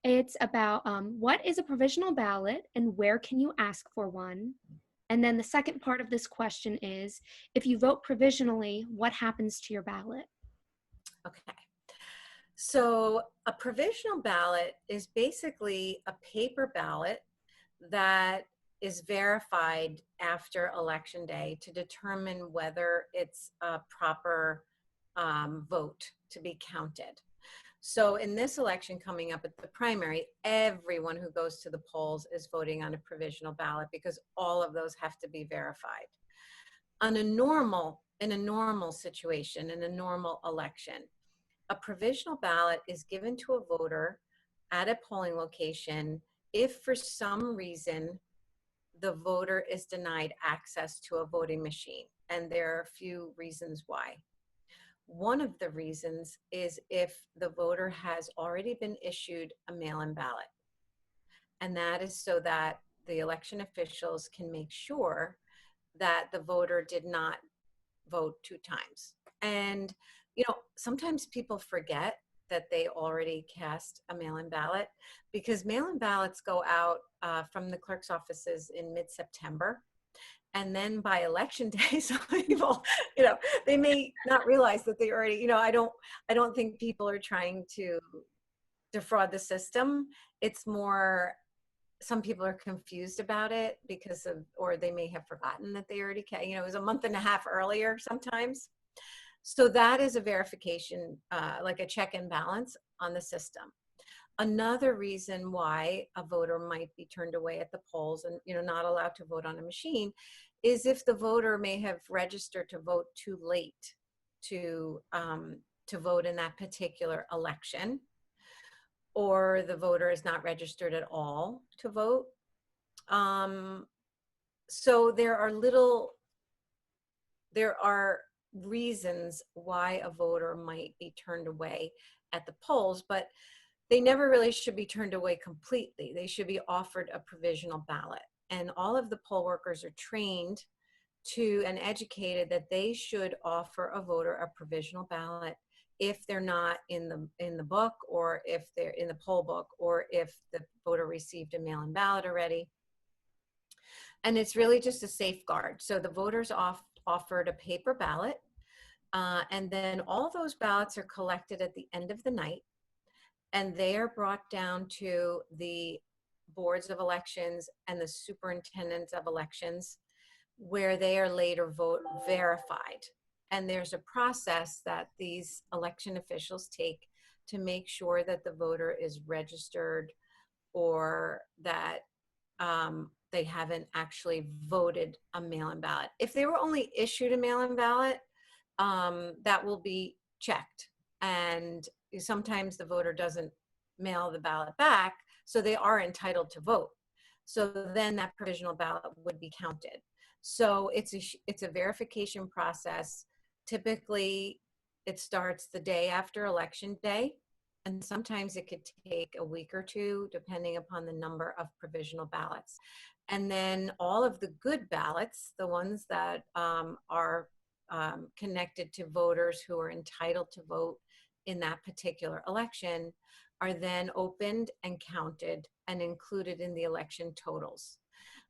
It's about what is a provisional ballot and where can you ask for one? And then the second part of this question is, if you vote provisionally, what happens to your ballot? Okay. So a provisional ballot is basically a paper ballot that is verified after election day to determine whether it's a proper vote to be counted. So in this election coming up at the primary, everyone who goes to the polls is voting on a provisional ballot because all of those have to be verified. In a normal situation, in a normal election, a provisional ballot is given to a voter at a polling location if for some reason the voter is denied access to a voting machine. And there are a few reasons why. One of the reasons is if the voter has already been issued a mail-in ballot. And that is so that the election officials can make sure that the voter did not vote 2 times. And, sometimes people forget that they already cast a mail-in ballot because mail-in ballots go out from the clerk's offices in mid-September. And then by election day, some people, they may not realize that they already, I don't think people are trying to defraud the system. It's more, some people are confused about it because of, or they may have forgotten that they already, it was a month and a half earlier sometimes. So that is a verification, like a check and balance on the system. Another reason why a voter might be turned away at the polls and not allowed to vote on a machine is if the voter may have registered to vote too late to vote in that particular election, or the voter is not registered at all to vote. So there are reasons why a voter might be turned away at the polls, but they never really should be turned away completely. They should be offered a provisional ballot. And all of the poll workers are trained to and educated that they should offer a voter a provisional ballot if they're not in the book, or if they're in the poll book, or if the voter received a mail-in ballot already. And it's really just a safeguard. So the voters offered a paper ballot, and then all those ballots are collected at the end of the night, and they are brought down to the boards of elections and the superintendents of elections, where they are later vote verified. And there's a process that these election officials take to make sure that the voter is registered, or that they haven't actually voted a mail-in ballot. If they were only issued a mail-in ballot, that will be checked. And sometimes the voter doesn't mail the ballot back, so they are entitled to vote. So then that provisional ballot would be counted. So it's a verification process. Typically, it starts the day after election day, and sometimes it could take a week or two, depending upon the number of provisional ballots. And then all of the good ballots, the ones that are connected to voters who are entitled to vote in that particular election, are then opened and counted and included in the election totals.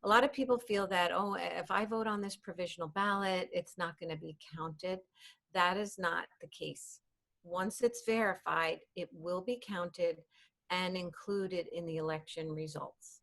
A lot of people feel that, oh, if I vote on this provisional ballot, it's not going to be counted. That is not the case. Once it's verified, it will be counted and included in the election results.